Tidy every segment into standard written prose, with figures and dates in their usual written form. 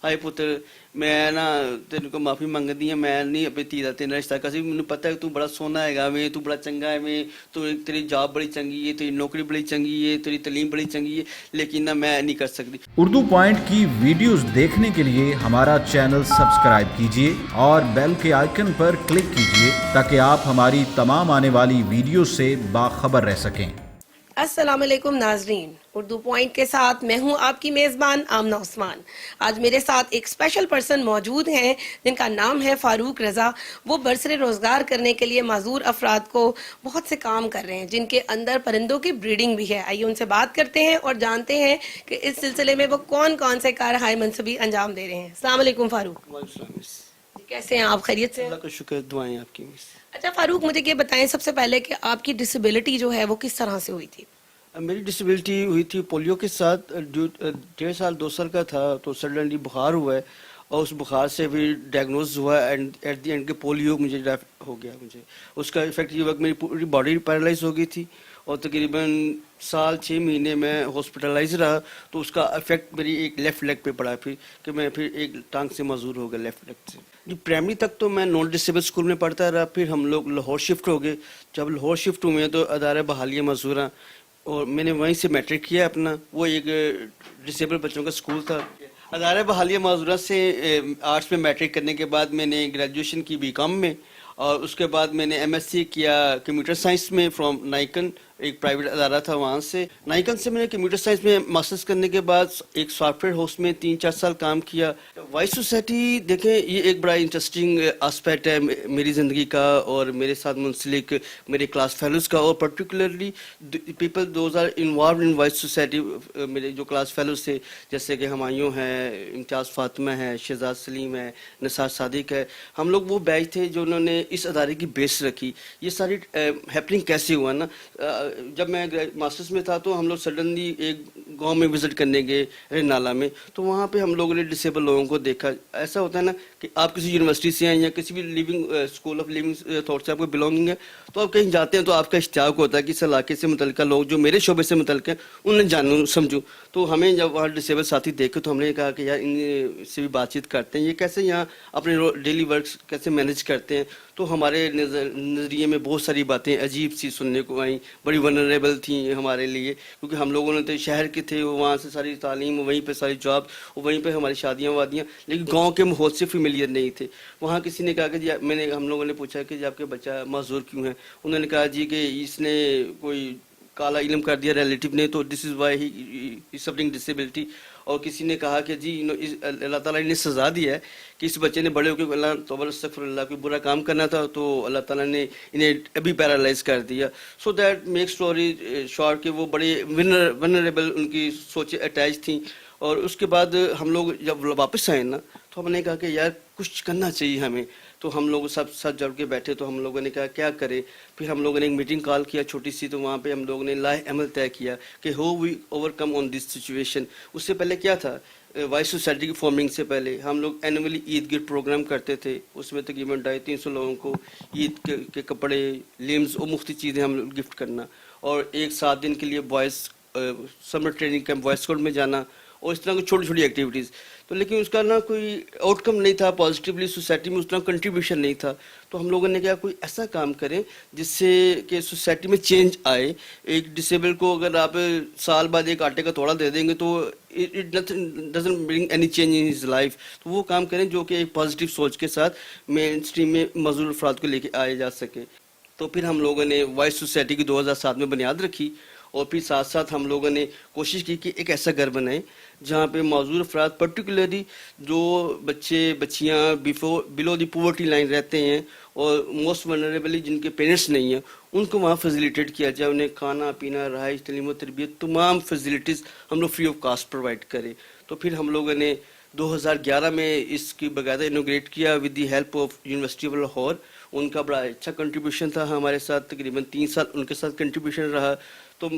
ਹਾਏ ਪੁੱਤਰ ਮੈਂ ਨਾ ਤੈਨੂੰ ਕੋ ਮਾਫੀ ਮੰਗਦੀ ਆ, ਮੈਂ ਨਹੀਂ ਆਪਣੀ ਧੀ ਦਾ ਤੇਰਾ ਰਿਸ਼ਤਾ ਕਰ ਸਕਦੀ। ਮੈਨੂੰ ਪਤਾ ਹੈ ਤੂੰ ਬੜਾ ਸੋਹਣਾ ਹੈਗਾ ਵੇ, ਤੂੰ ਬੜਾ ਚੰਗਾ ਹੈ ਵੇ, ਤੇਰੀ ਜॉब ਬੜੀ ਚੰਗੀ ਹੈ, ਤੇਰੀ ਨੌਕਰੀ ਬੜੀ चंगी है, तेरी तलीम बड़ी चंगी है, लेकिन ना मैं नहीं कर सकती। उर्दू पॉइंट की वीडियोस देखने के लिए हमारा चैनल सब्सक्राइब कीजिए और बेल के आइकन पर क्लिक कीजिए ताकि आप हमारी तमाम आने वाली वीडियो से बाखबर रह सकें। अस्सलाम वालेकुम नाजरीन, उर्दू पॉइंट के साथ मैं हूं आपकी मेज़बान आमना उस्मान। आज मेरे साथ एक स्पेशल पर्सन मौजूद हैं जिनका नाम है फारूक रज़ा। वो बरसरे रोज़गार करने के लिए माजूर अफराद को बहुत से काम कर रहे हैं जिनके अंदर परिंदों की ब्रीडिंग भी है। आइए उनसे बात करते हैं और जानते हैं कि इस सिलसिले में वो कौन कौन से कार हाय मनसबी अंजाम दे रहे हैं। अस्सलाम वालेकुम फारूक, कैसे हैं आप? खैरियत से? अल्लाह का शुक्र, दुआएं आपकी। अच्छा फारूक, मुझे ये बताएं सबसे पहले कि आपकी डिसेबिलिटी जो है वो किस तरह से हुई थी? मेरी डिसेबिलिटी हुई थी पोलियो के साथ। 1.5 साल 2 साल का था तो सडनली बुखार हुआ है और उस बुखार से भी डायग्नोज हुआ एंड एट द एंड के पोलियो मुझे हो गया। मुझे उसका इफेक्ट ये वक्त मेरी पूरी बॉडी पैरालाइज हो गई थी और तकरीबन 6 महीने में हॉस्पिटलाइज रहा। तो उसका इफेक्ट मेरी एक लेफ़्ट लेग पे पड़ा फिर कि मैं फिर एक टांग से मजूर हो गया लेफ़्ट लेग से। जी प्राइमरी तक तो मैं नॉन डिसेबल स्कूल में पढ़ता रहा, फिर हम लोग लाहौर शिफ्ट हो गए। जब लाहौर शिफ्ट हुए तो अदारा बहालिया मजूरा और मैंने वहीं से मैट्रिक किया अपना। वो एक डिसेबल बच्चों का स्कूल था। अदारा बहालिया मजूरा से आर्ट्स में मैट्रिक करने के बाद मैंने ग्रेजुएशन की बीकॉम में और उसके बाद मैंने एमएससी किया कंप्यूटर साइंस में फ्रॉम नाइकन, एक प्राइवेट अदारा था वहाँ से। नाइकन से मैंने कंप्यूटर साइंस में मास्टर्स करने के बाद एक सॉफ्टवेयर हाउस में 3-4 साल काम किया। वाइस सोसाइटी देखें, ये एक बड़ा इंटरेस्टिंग एस्पेक्ट है मेरी ज़िंदगी का और मेरे साथ मुंसलिक मेरे क्लास फेलोज़ का, और particularly people those are involve in vice society. मेरे जो क्लास फेलोज़ थे जैसे कि हुमायूं है, इम्तियाज़ फातिमा है, शहजाद सलीम है, निसार सादिक है, हम लोग वो बैच थे जो उन्होंने इस अदारे की बेस रखी। ये सारी हैपनिंग कैसे हुआ ना, जब मैं मास्टर्स में था तो हम लोग सडनली एक गांव में विज़िट करने गए रेनाला में, तो वहाँ पे हम लोगों ने डिसेबल लोगों को देखा। ऐसा होता है ना कि आप किसी यूनिवर्सिटी से हैं या किसी भी living school of living thought से आपको बिलोंगिंग है, तो आप कहीं जाते हैं तो आपका इश्तियाक होता है कि इस इलाके से मुतल्लिका लोग जो मेरे शोबे से मुतल्लिक हैं उन्हें जानूँ समझूँ। तो हमें जब वहाँ डिसेबल साथी देखे तो हमने कहा कि यार इनसे भी बातचीत करते हैं, ये कैसे यहाँ अपने डेली वर्क कैसे मैनेज करते हैं। तो हमारे नज़रिए में बहुत सारी बातें अजीब सी सुनने को आई, बड़ी वनरेबल थी हमारे लिए, क्योंकि हम लोगों ने तो शहर के थे, वहाँ से सारी तालीम, वहीं पे सारी जॉब, वहीं पे हमारी शादियाँ वादियाँ, लेकिन गांव के माहौल से फेमिलियर नहीं थे। वहाँ किसी ने कहा कि जी हम लोगों ने पूछा कि जी आपके बच्चा माजूर क्यों है। उन्होंने कहा जी कि इसने कोई काला इल्म कर दिया रिलेटिव ने, तो this is why he suffering disability. और किसी ने कहा कि जी अल्लाह ताला ने सज़ा दी है कि इस बच्चे ने बड़े होकर अल्लाह तौबा अस्तगफिरुल्लाह कोई बुरा काम करना था तो अल्लाह ताला ने इन्हें अभी पैरालाइज कर दिया। So that make story short कि वो बड़े वनरेबल उनकी सोचें अटैच थी। और उसके बाद हम लोग जब वापस आए ना तो हमने कहा कि यार कुछ करना चाहिए हमें। तो हम लोग सब साथ जड़ के बैठे तो हम लोगों ने कहा क्या करें। फिर हम लोगों ने एक मीटिंग कॉल किया छोटी सी, तो वहाँ पे हम लोगों ने लाहे अमल तय किया कि how we overcome on this situation. उससे पहले क्या था, वाइस सोसाइटी की फॉर्मिंग से पहले हम लोग एनुअली ईद गिफ्ट प्रोग्राम करते थे। उसमें तकरीबन 250-300 लोगों को ईद के कपड़े, लिम्स और मुफ्त चीज़ें हम लोग गिफ्ट करना, और एक 7 दिन के लिए boys summer training camp boys school में जाना, और इस तरह की छोटी छोटी एक्टिविटीज़। तो लेकिन उसका ना कोई आउटकम नहीं था पॉजिटिवली, सोसाइटी में उस तरह कंट्रीब्यूशन नहीं था। तो हम लोगों ने कहा कोई ऐसा काम करें जिससे कि सोसाइटी में चेंज आए। एक डिसेबल को अगर आप साल बाद एक आटे का तोड़ा दे देंगे तो it doesn't bring any change in his life. तो वो काम करें जो कि एक पॉजिटिव सोच के साथ मेन स्ट्रीम में मजदूर अफराद को लेके आए जा सके। तो फिर हम लोगों ने वाइस सोसाइटी की 2007 में बुनियाद रखी, और फिर साथ साथ हम लोगों ने कोशिश की कि एक ऐसा घर बनाए जहाँ पे मौजूद अफराद, पर्टिकुलरली जो बच्चे बच्चियाँ बिलो द पॉवर्टी लाइन रहते हैं और मोस्ट वनरेबली जिनके पेरेंट्स नहीं हैं, उनको वहाँ फैसिलिटेट किया जाए। उन्हें खाना पीना, रहाइश, तलीम व तरबियत, तमाम फैसिलिटीज़ हम लोग फ्री ऑफ कास्ट प्रोवाइड करें। तो फिर हम लोगों ने 2011 में इसकी बाकायदा इनोग्रेट किया with the help of university of Lahore. उनका बड़ा अच्छा कंट्रीब्यूशन था हमारे साथ, तकरीबन 3 साल उनके साथ कंट्रीब्यूशन रहा। तो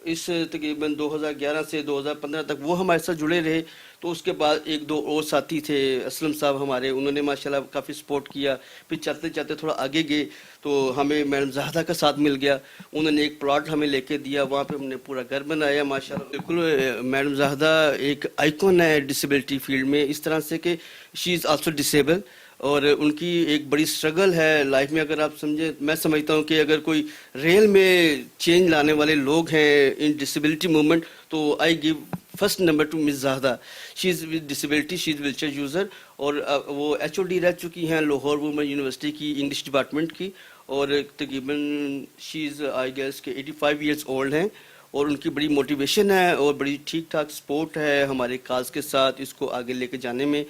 इस तकरीबन 2011 से 2015 तक वो हमारे साथ जुड़े रहे। تو اس کے بعد ایک دو اور ساتھی تھے اسلم صاحب ہمارے, انہوں نے ماشاءاللہ کافی سپورٹ کیا. پھر چلتے چلتے تھوڑا آگے گئے تو ہمیں میڈم زاہدہ کا ساتھ مل گیا, انہوں نے ایک پلاٹ ہمیں لے کے دیا, وہاں پہ ہم نے پورا گھر بنایا ماشاءاللہ. بالکل میڈم زاہدہ ایک آئیکن ہے ڈسیبلٹی فیلڈ میں, اس طرح سے کہ شی از آلسو ڈسیبل, اور ان کی ایک بڑی سٹرگل ہے لائف میں. اگر آپ سمجھیں, میں سمجھتا ہوں کہ اگر کوئی ریل میں چینج لانے والے لوگ ہیں ان ڈسیبلٹی موومنٹ, تو I give first number to Miss Zahida. She is with disability, she is wheelchair user, اور وہ ایچ او ڈی رہ چکی ہیں لاہور وومن یونیورسٹی کی انگلش ڈپارٹمنٹ کی, اور تقریباً شی از آئی گیس کہ 85 ایئرس اولڈ ہیں, اور ان کی بڑی موٹیویشن ہے اور بڑی ٹھیک ٹھاک سپورٹ ہے ہمارے کاز کے ساتھ اس کو آگے لے کے جانے میں.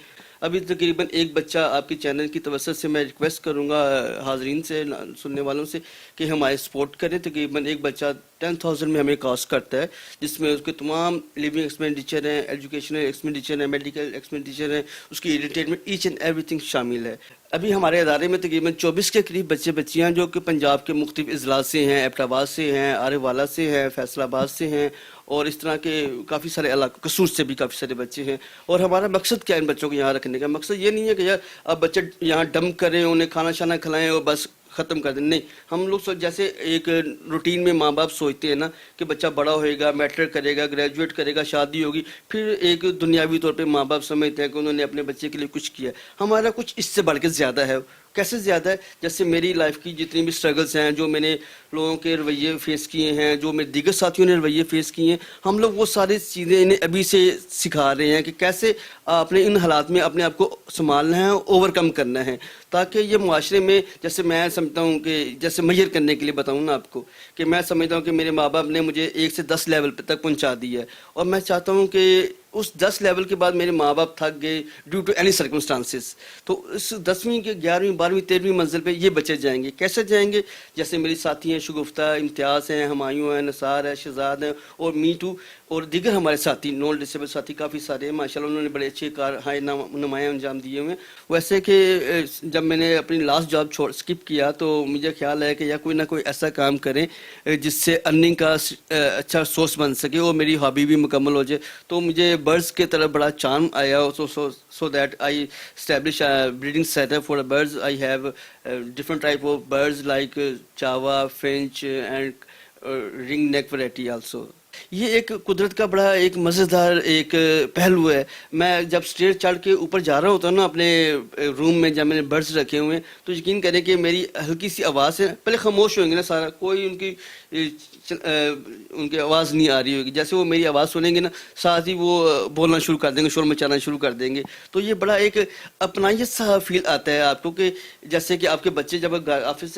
ابھی تقریباً ایک بچہ آپ کے چینل کی توسط سے میں ریکویسٹ کروں گا حاضرین سے, سننے والوں سے, کہ ہمارے سپورٹ کریں. تقریباً ایک بچہ 10,000 میں ہمیں کاسٹ کرتا ہے, جس میں اس کے تمام لیونگ ایکسپینڈیچر ہیں, ایجوکیشنل ایکسپینڈیچر ہیں, میڈیکل ایکسپینڈیچر ہیں, اس کی انٹرٹینمنٹ, ایچ اینڈ ایوری تھنگ شامل ہے. ابھی ہمارے ادارے میں تقریباً 24 کے قریب بچے بچیاں جو کہ پنجاب کے مختلف اضلاع سے ہیں, ایبٹ آباد سے ہیں, آرے والا سے ہیں, فیصل آباد سے ہیں, اور اس طرح کے کافی سارے علاقوں, قصور سے بھی کافی سارے بچے ہیں. اور ہمارا مقصد کیا ہے ان بچوں کو یہاں رکھنے کا؟ مقصد یہ نہیں ہے کہ یار آپ بچے یہاں ڈمپ کریں, انہیں کھانا شانا کھلائیں اور بس ختم کر دیں. نہیں, ہم لوگ جیسے ایک روٹین میں ماں باپ سوچتے ہیں نا کہ بچہ بڑا ہوئے گا, میٹرک کرے گا, گریجویٹ کرے گا, شادی ہوگی, پھر ایک دنیاوی طور پہ ماں باپ سمجھتے ہیں کہ انہوں نے اپنے بچے کے لیے کچھ کیا. ہمارا کچھ اس سے بڑھ کے زیادہ ہے. کیسے زیادہ ہے؟ جیسے میری لائف کی جتنی بھی سٹرگلز ہیں, جو میں نے لوگوں کے رویے فیس کیے ہیں, جو میرے دیگر ساتھیوں نے رویے فیس کیے ہیں, ہم لوگ وہ ساری چیزیں انہیں ابھی سے سکھا رہے ہیں کہ کیسے آپ نے ان حالات میں اپنے آپ کو سنبھالنا ہے, اوور کم کرنا ہے, تاکہ یہ معاشرے میں, جیسے میں سمجھتا ہوں کہ جیسے میئر کرنے کے لیے بتاؤں نا آپ کو, کہ میں سمجھتا ہوں کہ میرے ماں باپ نے مجھے 1 سے 10 لیول تک پہنچا دیا ہے, اور میں چاہتا ہوں کہ اس 10 لیول کے بعد میرے ماں باپ تھک گئے ڈیو ٹو اینی سرکمسٹانسز, تو اس 10ویں کے 11ویں 12ویں 13ویں منزل پہ یہ بچے جائیں گے. کیسے جائیں گے؟ جیسے میری ساتھی ہیں شگفتہ, امتیاز ہیں, ہمایوں ہیں, نثار ہے, شہزاد ہیں, اور می ٹو, اور دیگر ہمارے ساتھی نان ڈسیبل ساتھی کافی سارے ہیں ماشاءاللہ. انہوں نے بڑے اچھے ہائے نمایاں انجام دیے ہوئے ہیں. ویسے کہ جب میں نے اپنی لاسٹ جاب اسکپ کیا تو مجھے خیال ہے کہ یا کوئی نہ کوئی ایسا کام کریں جس سے ارننگ کا اچھا سورس بن سکے اور میری ہابی بھی مکمل ہو جائے. تو مجھے برڈز کے طرف بڑا چارم آیا, so that I establish a breeding setup for the birds. I have different type of birds like Java, Finch and ring neck variety also. یہ ایک قدرت کا بڑا ایک مزیدار ایک پہلو ہے. میں جب اسٹیئر چڑھ کے اوپر جا رہا ہوتا ہوں نا اپنے روم میں, جب میں نے برڈز رکھے ہوئے ہیں, تو یقین کریں کہ میری ہلکی سی آواز ہے, پہلے خاموش ہوئیں گے نا سارا, کوئی ان کی آواز نہیں آ رہی ہوگی. جیسے وہ میری آواز سنیں گے نا, ساتھ ہی وہ بولنا شروع کر دیں گے, شور مچانا شروع کر دیں گے. تو یہ بڑا ایک اپنائیت سا فیل آتا ہے آپ کو, کہ جیسے کہ آپ کے بچے جب آفس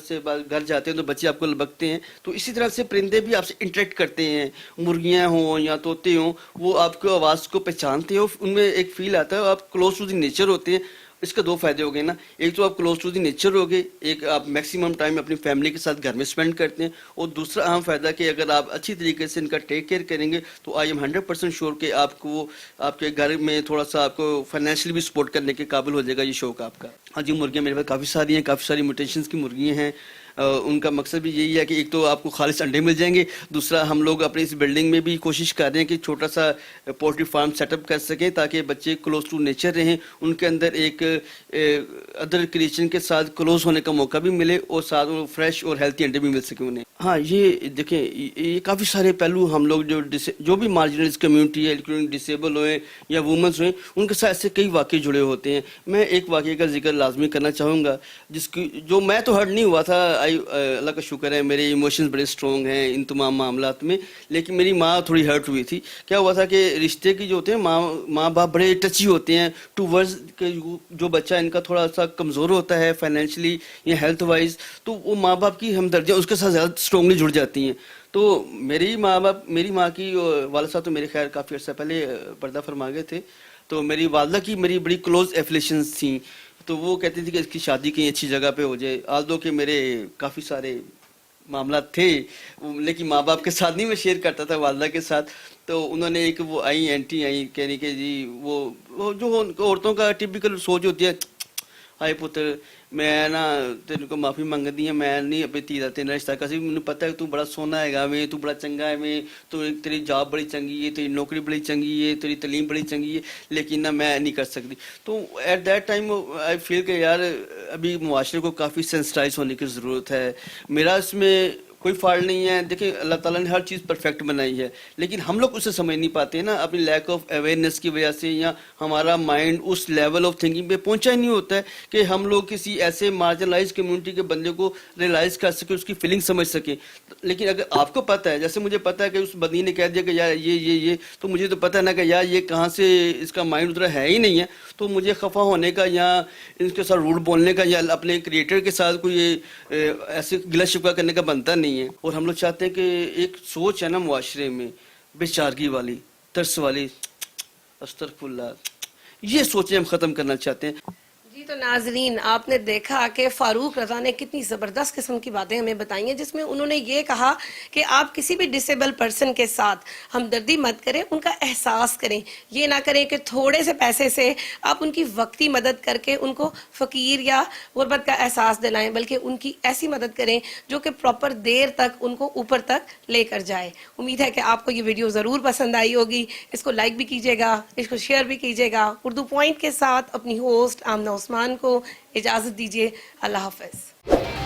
سے گھر جاتے ہیں تو بچے آپ کو لبکتے ہیں, تو اسی طرح سے پرندے بھی آپ سے انٹریکٹ کرتے ہیں. مرغیاں ہوں یا طوطے ہوں, وہ آپ کو آواز کو پہچانتے ہیں, ان میں ایک فیل آتا ہے, آپ کلوز ٹو دی نیچر ہوتے ہیں. اس کے 2 فائدے ہو گئے نا, ایک تو آپ کلوز ٹو دی نیچر ہو گئے, ایک آپ میکسیمم ٹائم اپنی فیملی کے ساتھ گھر میں اسپینڈ کرتے ہیں, اور دوسرا اہم فائدہ کہ اگر آپ اچھی طریقے سے ان کا ٹیک کیئر کریں گے تو آئی ایم 100% شیور کہ آپ کو آپ کے گھر میں تھوڑا سا آپ کو فائنینشلی بھی سپورٹ کرنے کے قابل ہو جائے گا یہ شوق آپ کا. ہاں جی, مرغیاں میرے پاس کافی ساری ہیں, کافی ساری موٹیشنز کی مرغیاں ہیں. ان کا مقصد بھی یہی ہے کہ ایک تو آپ کو خالص انڈے مل جائیں گے, دوسرا ہم لوگ اپنی اس بلڈنگ میں بھی کوشش کر رہے ہیں کہ چھوٹا سا پولٹری فارم سیٹ اپ کر سکیں تاکہ بچے کلوز ٹو نیچر رہیں, ان کے اندر ایک ادر کریشن کے ساتھ کلوز ہونے کا موقع بھی ملے, اور ساتھ وہ فریش اور ہیلتھی انڈے بھی مل سکیں انہیں. ہاں, یہ دیکھیں یہ کافی سارے پہلو ہم لوگ جو بھی مارجنلائز کمیونٹی ہے, انکلوڈنگ ڈسیبل ہوئے یا وومنس ہوئے, ان کے ساتھ ایسے کئی واقعے جڑے ہوتے ہیں. میں ایک واقعے کا ذکر لازمی کرنا چاہوں گا جس کی جو میں تو ہرٹ نہیں ہوا تھا, اللہ کا شکر ہے میرے ایموشنز بڑے اسٹرانگ ہیں ان تمام معاملات میں, لیکن میری ماں تھوڑی ہرٹ ہوئی تھی. کیا ہوا تھا کہ رشتے کی جو ہوتے ہیں ماں باپ بڑے ٹچی ہوتے ہیں ٹوورڈز کہ جو بچہ ان کا تھوڑا سا کمزور ہوتا ہے فائنینشلی یا ہیلتھ وائز, تو وہ ماں باپ کی ہمدردیاں اس کے ساتھ زیادہ اسٹرانگلی جڑ جاتی ہیں. تو میری ماں کی والد صاحب تو میرے خیر کافی عرصہ پہلے پردہ فرما گئے تھے, تو میری والدہ کی میری بڑی کلوز ایفیلیشنز تھیں. تو وہ کہتی تھی کہ اس کی شادی کہیں اچھی جگہ پہ ہو جائے, آلدو کہ میرے کافی سارے معاملات تھے, لیکن ماں باپ کے ساتھ نہیں میں شیئر کرتا تھا, والدہ کے ساتھ. تو انہوں نے ایک وہ اینٹی آئی کہنے کہ جی وہ جو عورتوں کا ٹپیکل سوچ ہوتی ہے, ਹਾਏ ਪੁੱਤਰ ਮੈਂ ਨਾ ਤੈਨੂੰ ਕੋ ਮਾਫੀ ਮੰਗਦੀ ਹਾਂ, ਮੈਂ ਨਹੀਂ ਆਪਣੀ ਧੀ ਦਾ ਤੇਰਾ ਰਿਸ਼ਤਾ ਕਰ ਸਕਦੀ, ਮੈਨੂੰ ਪਤਾ ਹੈ ਤੂੰ ਬੜਾ ਸੋਹਣਾ ਹੈਗਾ ਵੇ, ਤੂੰ ਬੜਾ ਚੰਗਾ ਹੈ ਵੇ, ਤੇਰੀ ਜॉब बड़ी चंगी है, तेरी नौकरी बड़ी चंगी है, तेरी तलीम बड़ी चंगी है, लेकिन ना मैं नहीं कर सकती। तो at that time I feel कि यार अभी मुआशरे को काफ़ी सेंसिटाइज होने की ज़रूरत है। मेरा इसमें कोई फॉल्ट नहीं है, देखिए अल्लाह ताला ने हर चीज़ परफेक्ट बनाई है, लेकिन हम लोग उसे समझ नहीं पाते ना, अपनी लैक ऑफ अवेयरनेस की वजह से, या हमारा माइंड उस लेवल ऑफ थिंकिंग पे पहुंचा ही नहीं होता है कि हम लोग किसी ऐसे मार्जिनलाइज कम्युनिटी के बंदे को रियलाइज़ कर सके, उसकी फीलिंग समझ सके। लेकिन अगर आपको पता है, जैसे मुझे पता है कि उस बंदी ने कह दिया कि यार ये, तो मुझे तो पता है ना कि यार ये कहाँ से इसका माइंड उधर है ही नहीं है, तो मुझे खफा होने का या इनके साथ रूड बोलने का या अपने क्रिएटर के साथ कोई ऐसे गिला शिकवा करने का बनता नहीं है। और हम लोग चाहते हैं कि एक सोच है ना मुआशरे में बेचारगी वाली, तरस वाली, अस्तगफुरुल्लाह, ये सोचें हम ख़त्म करना चाहते हैं। जी तो नाजरीन, आपने देखा कि फारूक रजा ने कितनी ज़बरदस्त किस्म की बातें हमें बताई हैं, जिसमें उन्होंने ये कहा कि आप किसी भी डिसेबल पर्सन के साथ हमदर्दी मत करें, उनका एहसास करें। ये ना करें कि थोड़े से पैसे से आप उनकी वक्ती मदद करके उनको फ़कीर या गुरबत का एहसास दिलाएं, बल्कि उनकी ऐसी मदद करें जो कि प्रॉपर देर तक उनको ऊपर तक लेकर जाए। उम्मीद है कि आपको ये वीडियो ज़रूर पसंद आई होगी। इसको लाइक भी कीजिएगा, इसको शेयर भी कीजिएगा। उर्दू पॉइंट के साथ अपनी होस्ट आमना उस्मान को इजाज़त दीजिए। अल्लाह हाफ़िज़।